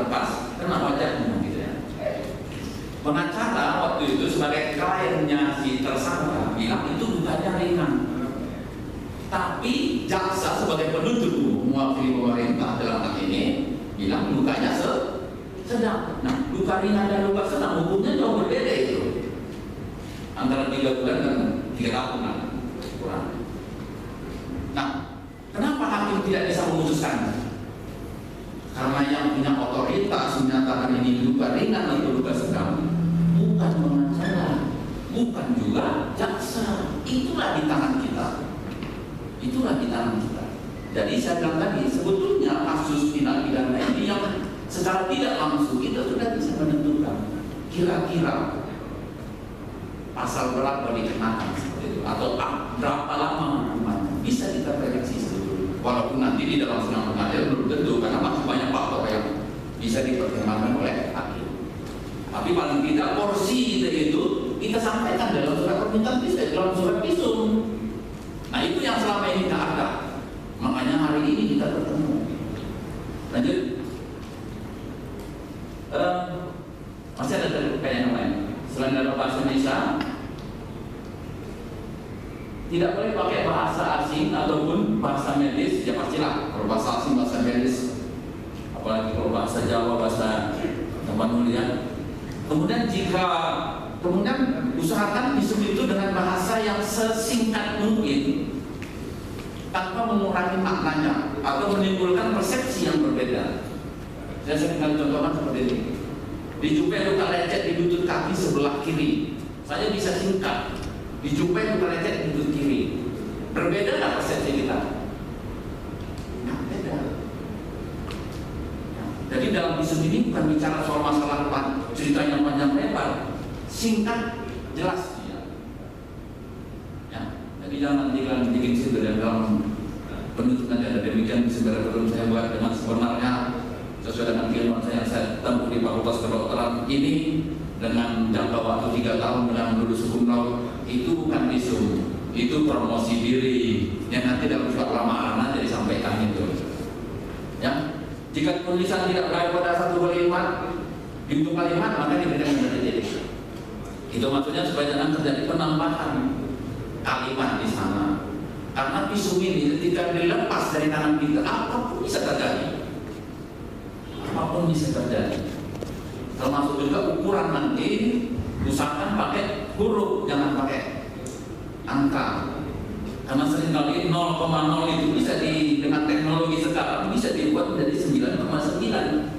lepas, kena wajahnya gitu ya. Pengacara waktu itu sebagai kliennya si tersangka bilang itu lukanya ringan. Tapi jaksa sebagai penuntut umum mewakili pemerintah dalam hal ini bilang lukanya sedang. Nah, luka ringan dan luka sedang hukumnya jauh berbeda itu. Antara 3 bulan dan 3 tahun kurang. Nah, kenapa hakim tidak bisa memutuskan? Karena yang punya otoritas menyatakan ini luka ringan atau luka sedang bukan pengacara, bukan juga jaksa. Itulah di tangan kita. Itulah di tangan kita. Jadi saya bilang tadi, sebetulnya kasus tindak pidana ini yang secara tidak langsung kita sudah bisa menentukan kira-kira pasal berapa dikenakan seperti itu, atau berapa lama hukumannya bisa kita prediksi sebetulnya. Walaupun nanti di dalam sidang pengadilan belum tentu, karena masih banyak faktor yang bisa dipertimbangkan oleh hakim. Tapi paling tidak porsi itu kita sampaikan dalam surat permintaan visum, dalam surat visum. Nah itu yang selama ini tidak ada. Makanya hari ini kita bertemu. Lanjut. Masih ada pertanyaan yang lain selain dalam bahasa Indonesia. Tidak boleh pakai bahasa asing ataupun bahasa medis, ya pastilah. Kalau bahasa asing, bahasa medis, apalagi kalau bahasa Jawa, bahasa tempat mulia. Kemudian usahakan visum itu dengan bahasa yang sesingkat mungkin, tanpa mengurangi maknanya atau menimbulkan persepsi yang berbeda. Saya sering kali contohkan seperti ini. Dijumpai luka lecet di lutut kaki sebelah kiri, saya bisa singkat. Dijumpai luka lecet di lutut kiri. Berbeda nggak persepsi kita? Nggak beda. Jadi dalam visum ini bukan bicara soal masalah ceritanya panjang lebar, singkat, jelas ya. Jadi jangan bikin sebenarnya dalam penutup nanti ada demikian sebenarnya belum saya buat dengan sebenarnya sesuai dengan keilmuan saya yang saya tempuh di Fakultas Kedokteran ini dengan jangka waktu 3 tahun dengan lulus hukum laut. Itu bukan visum, itu promosi diri yang nanti dalam surat lamaran nanti disampaikan itu. Ya, jika tulisan tidak berakhir pada 1 kalimat, di ujung kalimat maka diberikan menjadi jadi. Itu maksudnya supaya jangan terjadi penambahan kalimat di sana. Karena visum ini ketika dilepas dari tangan kita, apapun bisa terjadi. Apapun bisa terjadi. Termasuk juga ukuran nanti, usahakan pakai huruf, jangan pakai angka. Karena seringkali 0,0 itu bisa dengan teknologi sekarang bisa dibuat menjadi 9,9.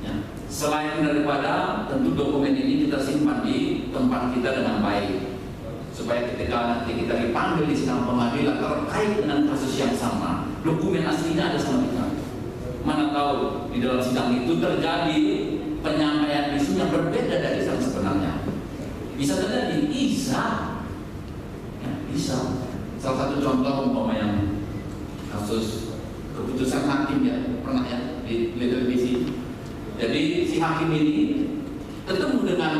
Ya. Selain daripada tentu dokumen ini kita simpan di tempat kita dengan baik, supaya ketika nanti kita dipanggil di sidang pengadilan terkait dengan kasus yang sama, dokumen aslinya ada sama kita. Mana tahu di dalam sidang itu terjadi penyampaian visum yang berbeda dari yang sebenarnya. Bisa terjadi, bisa. Bisa. Salah satu contoh umpama yang kasus keputusan hakim ya, pernah ya di televisi. Jadi si hakim ini ketemu dengan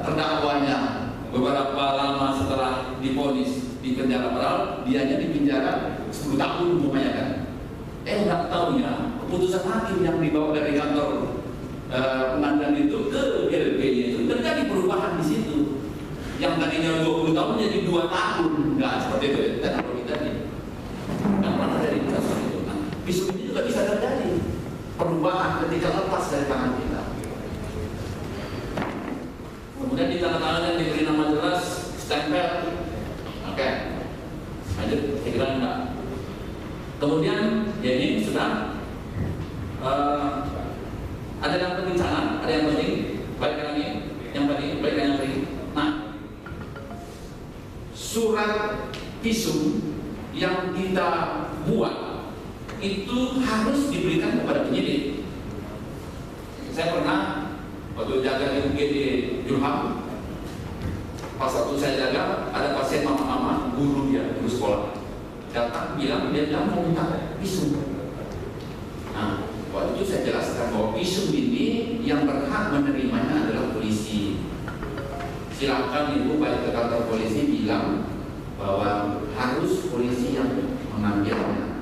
terdakwanya beberapa lama setelah divonis di penjara, padahal dianya di penjara 10 tahun umpamanya kan. Nggak tahu ya, keputusan hakim yang dibawa dari kantor pengadilan itu ke GLP itu terjadi perubahan di situ. Yang tadinya 20 tahun jadi 2 tahun, nggak seperti itu. Dan kalau kita nggak pernah dari kasus itu. Nah, visum ini juga bisa terjadi perubahan ketika lepas dari tangan kita. Kemudian di tangan yang diberi nama jelas, stempel. Oke, lanjut. Saya kira enggak. Kemudian ya ini sudah ada yang perbincangan, ada yang penting, baik lagi, yang penting, baik yang penting. Nah, surat visum yang kita buat itu harus diberikan kepada penyidik. Saya pernah waktu jaga di UGD Julham, pas waktu saya jaga ada pasien mama-mama, guru dia, guru sekolah datang bilang dia mau minta visum. Nah, waktu itu saya jelaskan bahwa visum ini yang berhak menerimanya adalah polisi. Silakan ibu balik ke kantor polisi bilang bahwa harus polisi yang mengambilnya,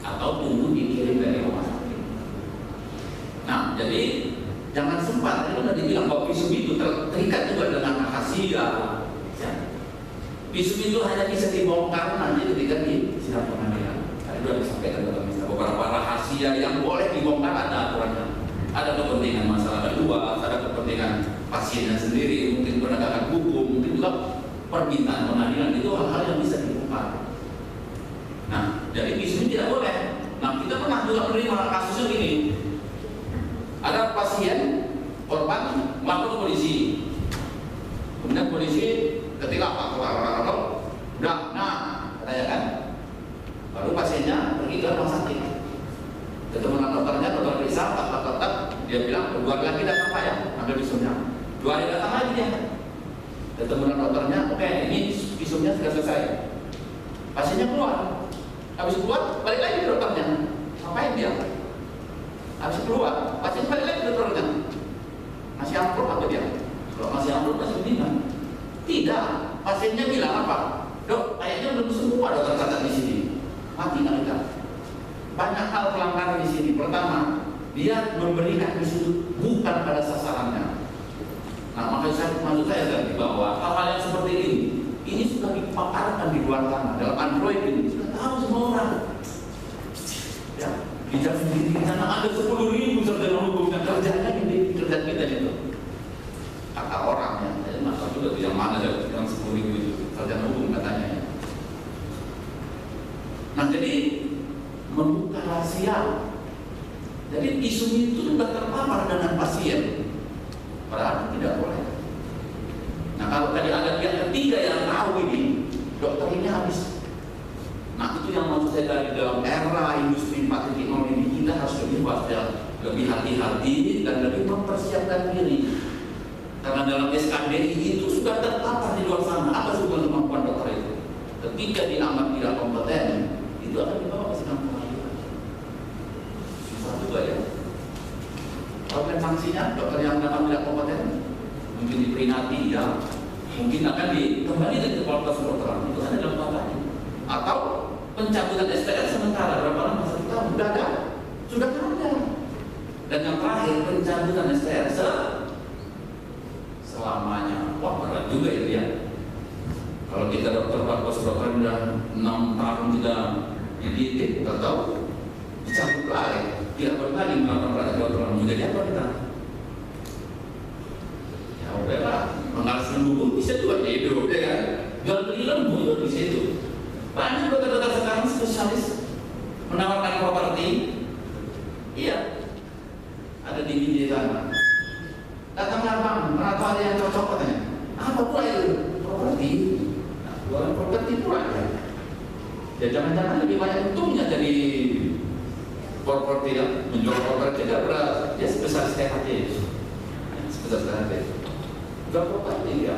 atau tunggu dikirim Jangan sempat, itu sudah dibilang bahwa visum itu terikat juga dengan rahasia. Ya. Visum itu hanya bisa dibongkar nanti ketika di sidang pengadilan. Tadi sudah disampaikan dalam beberapa rahasia yang boleh dibongkar ada aturannya. Ada kepentingan masyarakat luas, ada kepentingan pasiennya sendiri, mungkin penegakan hukum, mungkin juga permintaan pengadilan, itu hal-hal yang bisa dibongkar. Nah, jadi visum tidak boleh. Nah, kita pernah juga menerima kasusnya gini. Ada pasien korban melapor ke polisi. Kemudian polisi ketika udah, katanya kan. Lalu pasiennya pergi ke rumah sakit. Ketemu dengan dokternya, dokter periksa, dia bilang 2 hari lagi datang Pak ya, ambil visumnya. 2 hari datang lagi dia. Ketemu dengan dokternya, oke, ini visumnya sudah selesai. Pasiennya keluar. Habis keluar, balik lagi ke dokternya. Ngapain dia? Habis keluar, pasien balik lagi ke dokternya. Masih amplop apa dia? Kalau masih amplop masih bingung. Tidak, pasiennya bilang apa? Dok, kayaknya belum semua dokter catat di sini. Mati nggak kita? Banyak hal pelanggaran di sini. Pertama, dia memberikan visum bukan pada sasarannya. Nah, makanya maksud saya tadi bahwa hal-hal yang seperti ini sudah dipaparkan di luar sana. Dalam Android ini sudah tahu semua orang. Ya, di sana ada 10.000 sarjana hukum yang kerjanya di kerjaan kita itu. Kata orangnya, saya nggak tahu juga yang mana yang 10.000 itu sarjana hukum katanya. Nah, jadi membuka rahasia. Jadi visum itu sudah terpapar dengan pasien, padahal tidak boleh. Nah, kalau tadi ada pihak ketiga yang tahu ini, dokter ini habis. Nah, itu yang maksud saya dari dalam era industri 4.0 ini kita harus lebih waspada, lebih hati-hati dan lebih mempersiapkan diri. Karena dalam SKDI itu sudah terpapar di luar sana. Apa sebetulnya kemampuan dokter itu? Ketika dianggap tidak kompeten, itu akan dibawa ke sidang pengadilan. Susah juga ya. Kalau sanksinya dokter yang dianggap tidak kompeten, mungkin diperingati ya, mungkin akan dikembalikan ke kualitas kedokteran. Itu ada dalam papanya. Atau pencabutan STR sementara berapa lama? 1 tahun sudah ada. Dan yang terakhir pencabutan STR selamanya. Wah, berat juga itu ya. Kalau kita dokter kedokteran sudah 6 tahun kita dididik, kita tahu dicabut lagi, tidak kembali melakukan praktek kedokteran. Menjadi apa kita? Ya udahlah, mengalas lembu bisa juga hidup, ya kan? Jual beli lembu juga di situ. Banyak dokter-dokter sekarang spesialis menawarkan properti. Iya, ada di sana. Datanglah bang, atau ada yang cocok katanya. Apa pula itu? Properti. Nah, jualan properti pula ya. Ya jangan-jangan lebih banyak untungnya jadi properti ya. Menjual properti tidak berat. Dia spesialis THT. Spesialis THT. Jual properti ya.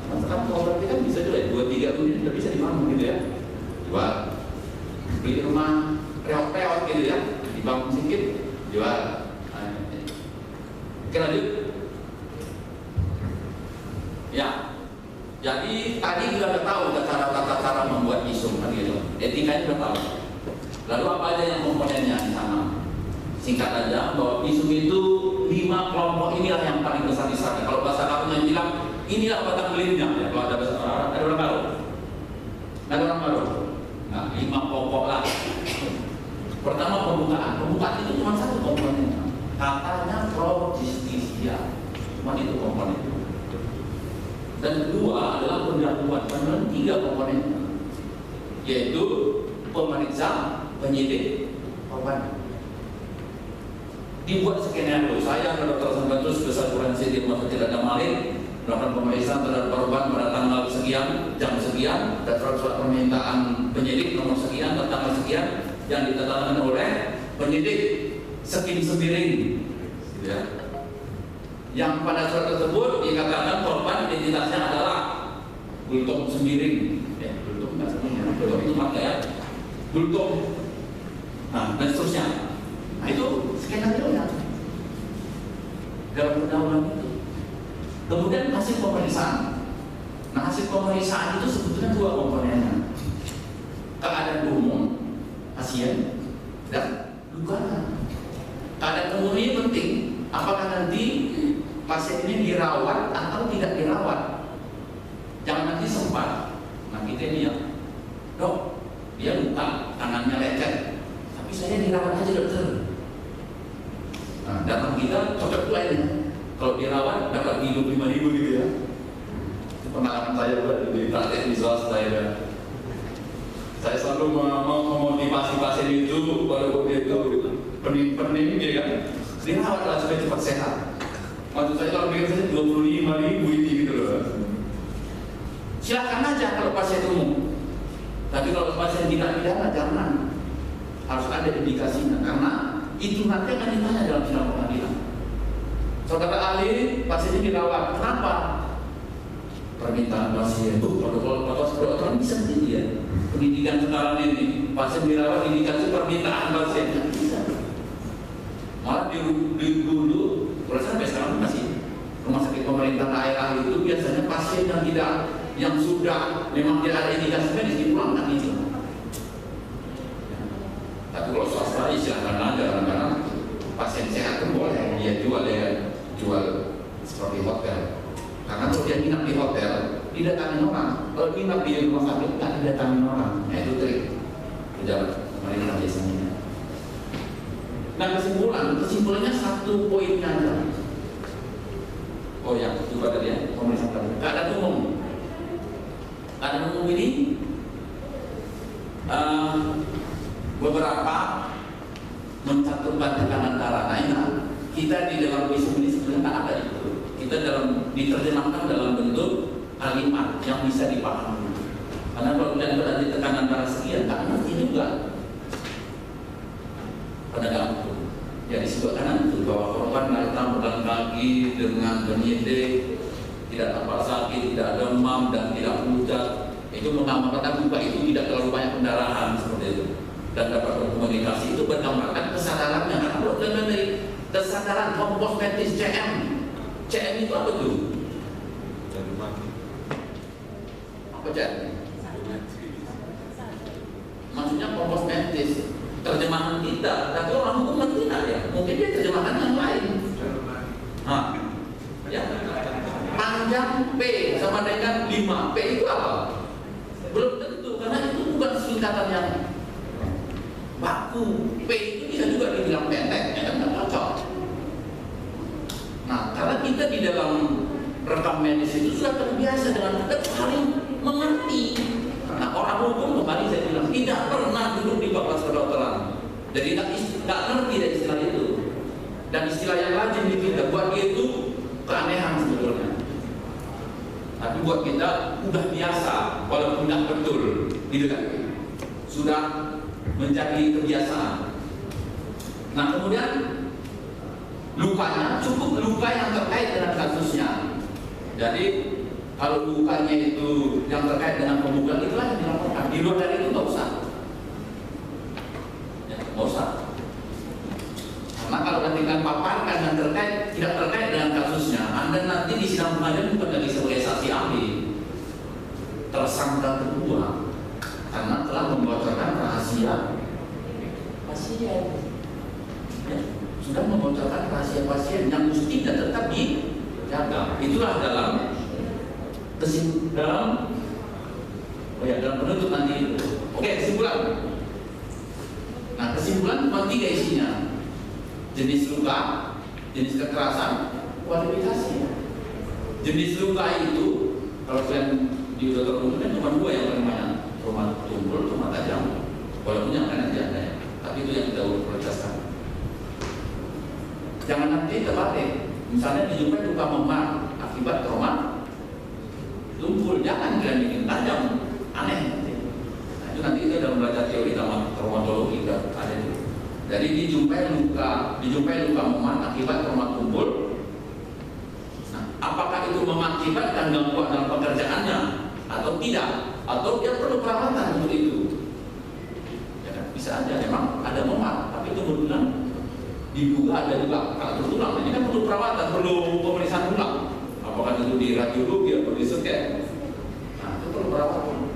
Masalah properti kan bisa juga 2-3 unit sudah bisa dibangun gitu ya. Jual. Beli rumah reot-reot gitu ya. Dibangun sedikit, jual. Oke, lanjut. Ya, jadi tadi kita sudah tahu tata cara membuat visum kan gitu. Etikanya sudah tahu. Lalu apa aja yang komponennya di sana? Singkat aja bahwa visum itu 5 kelompok inilah yang paling besar di sana. Kalau bahasa Arab yang bilang inilah batang belirnya. Ya, kalau ada bahasa Arab ada orang baru. Ada orang baru. Nah, 5 pokok lah. Pertama pembukaan. Pembukaan itu cuma 1 komponennya. Katanya pro justisia. Cuma itu komponennya. Dan kedua adalah pendahuluan, padahal 3 komponennya, yaitu pemeriksa, penyidik, korban. Dibuat skenario. Saya ke Dr. Sambatus besar forensik di Rumah Sakit Raja Malik melakukan pemeriksaan terhadap korban pada tanggal sekian, jam sekian, dan surat permintaan penyidik nomor sekian, tanggal sekian yang ditandatangani oleh penyidik Sekim Sembiring, gitu ya. Yang pada surat tersebut dikatakan korban identitasnya adalah Gultom Sembiring. Gultom nggak sebenarnya, Gultom itu marga ya. Gultom. Nah, dan seterusnya. Nah, itu skenario-nya dalam pendahuluan itu. Kemudian hasil pemeriksaan. Nah, hasil pemeriksaan itu sebetulnya 2 komponennya. Keadaan umum pasien dan dugaan. Keadaan umum ini penting. apakah nanti pasien ini dirawat atau tidak dirawat. Jangan nanti sempat. Nah kita ini ya, dok, dia luka, tangannya lecet, tapi saya dirawat aja dokter. Nah, datang kita cocok lainnya. Kalau dirawat dapat hidup 5.000 gitu ya. Itu pengalaman saya buat di praktek di swasta ya. Saya selalu memotivasi pasien itu walaupun dia itu pening dia kan, dirawatlah supaya cepat sehat. Maksud saya kalau bikin saya 25.000 ini gitu loh. Silakan aja kalau pasien umum. Tapi kalau pasien tidak pidana jangan. Harus ada indikasinya karena itu nanti akan ditanya dalam sidang pengadilan. Saudara ahli, pasien ini dirawat. Kenapa? Permintaan pasien itu protokol kedokteran bisa begini ya. Pendidikan sekarang ini pasien dirawat indikasi permintaan pasien kan bisa. Malah di dulu, kalau sampai sekarang masih rumah sakit pemerintah daerah itu biasanya pasien yang sudah memang tidak ada indikasi medis dipulangkan itu. Tapi kalau swasta silakan aja karena pasien sehat pun boleh dia jual seperti hotel. Karena kalau dia nginap di hotel tidak tamin orang. Kalau nginap di rumah sakit tidak tamin orang. Nah itu trik pejabat pemerintah biasanya. Nah kesimpulannya satu poinnya aja. Oh ya, coba tadi ya, pemeriksaan keadaan umum. Keadaan umum ini beberapa mencantumkan tekanan darah. Nah ini kita di dalam visum ini sebenarnya tak ada itu. Kita diterjemahkan dalam bentuk kalimat yang bisa dipahami. Karena kalau kalian berada di tekanan darah sekian, tak ngerti juga. Pada hukum ya disebutkan itu bahwa korban datang pegang kaki dengan penyidik, tidak tampak sakit, tidak demam dan tidak pucat. Itu mengamalkan luka itu tidak terlalu banyak pendarahan seperti itu dan dapat berkomunikasi. Itu berdampak kesadarannya. Karena kalau dari kesadaran kompos medis CM itu apa tuh? Apa CM? Maksudnya kompos medis terjemahan kita, tapi orang hukum kan tidak ya. Mungkin dia terjemahan yang lain. Ya. Panjang P sama dengan 5. P itu apa? Belum tentu, karena itu bukan singkatan yang baku. P itu bisa juga dibilang pendek, ya kan nggak cocok. Nah, karena kita di dalam rekam medis itu sudah terbiasa dengan kita saling mengerti. Nah, orang hukum kembali saya bilang tidak pernah duduk di fakultas kedokteran, jadi nggak ngerti dari istilah itu. Dan istilah yang lazim di kita buat dia itu keanehan sebetulnya. Tapi buat kita udah biasa, walaupun tidak betul, gitu kan? Sudah menjadi kebiasaan. Nah kemudian lukanya cukup luka yang terkait dengan kasusnya. Jadi kalau lukanya itu yang terkait dengan pembukaan itulah yang dilaporkan. Di luar dari itu nggak usah. Ya, nggak usah. Karena kalau ketika paparkan yang tidak terkait dengan kasusnya, Anda nanti di sidang pengadilan bukan lagi sebagai saksi ahli, tersangka kedua, karena telah membocorkan rahasia pasien. Ya, sudah membocorkan rahasia pasien yang mestinya tetap dijaga. Itulah dalam penutup nanti itu. Oke, kesimpulan. Nah, kesimpulan cuma 3 isinya. Jenis luka, jenis kekerasan, kualifikasi. Jenis luka itu kalau kalian di dokter umum kan cuma 2 yang paling banyak, trauma tumpul, trauma tajam. Walaupun yang lain ada ya, tapi itu yang kita prioritaskan. Jangan nanti terbalik. Misalnya dijumpai luka memar akibat trauma tumpul, jangan kalian bikin tajam, aneh nanti. Nah, itu nanti kita dalam belajar teori traumatologi ada itu. Jadi dijumpai luka memar akibat trauma tumpul. Nah, apakah itu mengakibatkan gangguan dalam pekerjaannya atau tidak? Atau dia perlu perawatan untuk itu? Ya kan? Bisa aja memang ada memar, tapi kemudian diduga ada juga fractur tulang. Ini kan perlu perawatan, perlu pemeriksaan ulang. Apakah itu di radiologi atau di scan? Nah, itu perlu perawatan.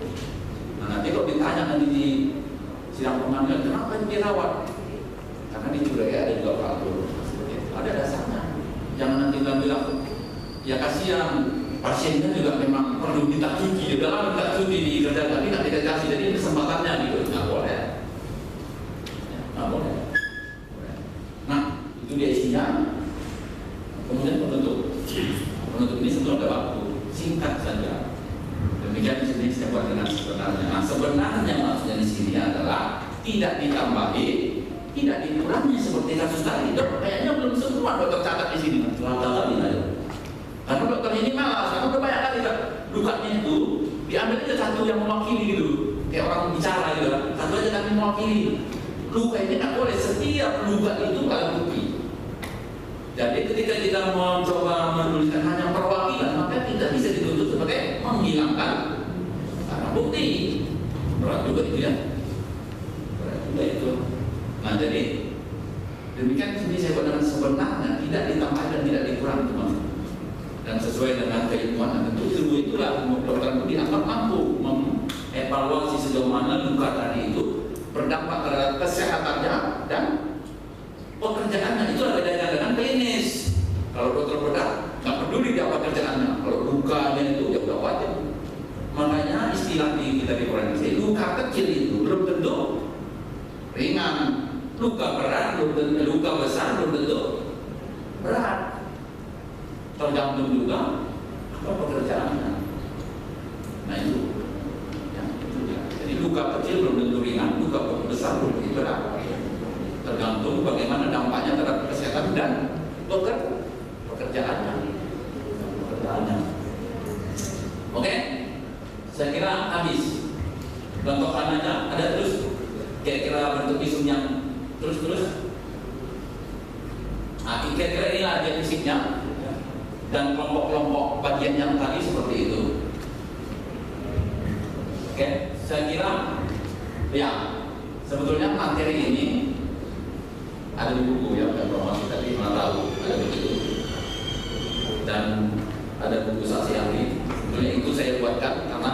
Nah, nanti kalau ditanya nanti di sidang pengadilan, kenapa dirawat? Karena dicurigai ada juga fractur. Ada dasarnya. bilang, ya kasihan pasiennya juga memang perlu minta cuti, dia bilang minta cuti di kerja tapi nggak dikasih, jadi kesempatannya gitu, nggak boleh. Nggak boleh. Nah, itu dia isinya. Kemudian penutup ini sebelum ada waktu singkat saja. Demikian di sini saya buat dengan sebenarnya. Nah, sebenarnya maksudnya di sini adalah tidak ditambahi, tidak dikurangi seperti kasus tadi. Dok, kayaknya belum semua dokter catat di sini. Catat aja. Karena dokter ini malas, karena udah banyak kali kan lukanya itu diambil aja satu yang mewakili gitu, kayak orang bicara gitu kan. Satu aja kami mewakili. Luka ini nggak boleh, setiap luka itu alat bukti. Jadi ketika kita mau coba menuliskan hanya perwakilan, maka tidak bisa dituntut sebagai menghilangkan barang bukti. Berat juga itu ya. Berat juga itu. Nah jadi demikian sini saya buat dengan sebenarnya tidak ditambah dan tidak dikurangi teman. Dan sesuai dengan keilmuan dan tentu ilmu itulah dokter itu dianggap mampu mengevaluasi sejauh mana luka tadi itu berdampak terhadap kesehatannya dan pekerjaannya. Itulah bedanya dengan klinis. Kalau dokter bedah nggak peduli dia apa kerjaannya, kalau lukanya itu ya udah wajib. Makanya istilah kita di forensik, luka kecil itu belum tentu ringan, luka berat belum tentu, luka besar belum tentu berat. Tergantung juga apa pekerjaannya. Nah itu, ya, itu ya. Jadi luka kecil belum tentu ringan, luka besar belum tentu berat. Tergantung bagaimana dampaknya terhadap kesehatan dan pekerjaannya. Oke, saya kira habis. Contoh aja ada terus kira-kira bentuk visum yang terus. Nah, kira-kira inilah dia fisiknya dan kelompok-kelompok bagian yang tadi seperti itu. Oke, saya kira ya sebetulnya materi ini ada di buku ya, informasi tadi mana tahu ada begitu, dan ada buku saksi ahli. Sebetulnya itu saya buatkan karena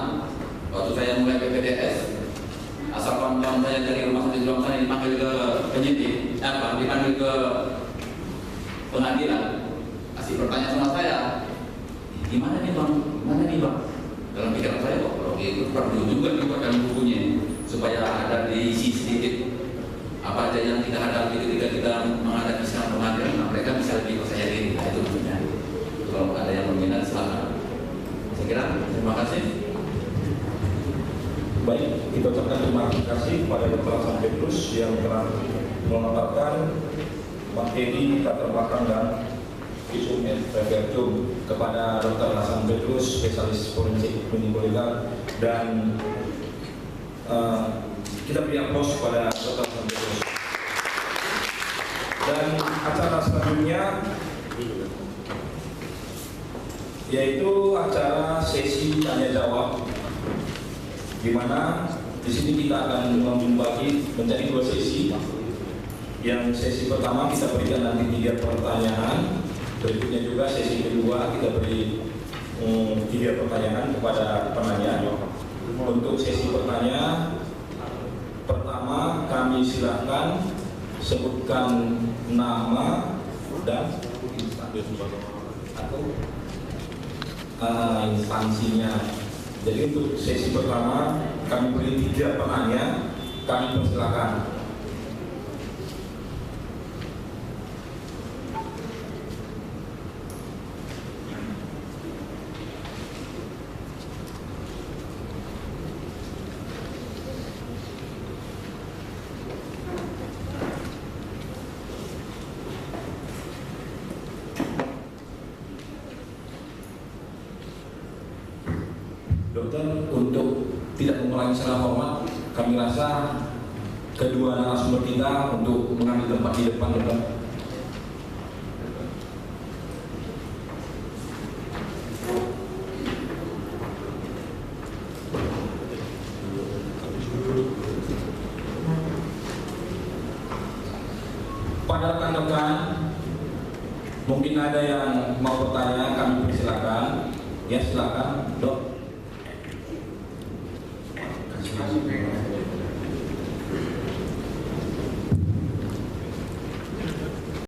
waktu saya mulai PPDS, asal kawan-kawan saya dari rumah sakit Juang sana dipanggil ke penyidik, dipanggil ke pengadilan, kasih pertanyaan sama saya, gimana nih bang, dalam pikiran saya kok kalau itu perlu juga dibuatkan bukunya supaya ada diisi sedikit apa aja yang kita hadapi ketika kita menghadapi sidang pengadilan. Nah, mereka bisa lebih percaya diri. Nah, itu maksudnya. Kalau ada yang berminat silakan. Saya kira terima kasih. Baik, kita ucapkan terima kasih kepada Dr. Hasan Petrus yang telah melaporkan materi latar belakang dan visum et repertum kepada Dr. Hasan Petrus, spesialis forensik klinik legal, dan kita beri aplaus kepada Dr. Hasan Petrus. Dan acara selanjutnya yaitu acara sesi tanya jawab, di mana di sini kita akan membagi menjadi 2 sesi. Yang sesi pertama kita berikan nanti 3 pertanyaan, berikutnya juga sesi kedua kita beri 3 pertanyaan kepada penanya. Untuk sesi pertanyaan pertama, kami silakan sebutkan nama dan atau instansinya. Jadi untuk sesi pertama kami beri 3 penanya, kami persilakan. Dokter, untuk tidak mengulangi secara hormat, kami rasa kedua narasumber kita untuk mengambil tempat di depan, dokter. Pada rekan-rekan, mungkin ada yang mau bertanya, kami persilakan. Ya, silakan, Dok.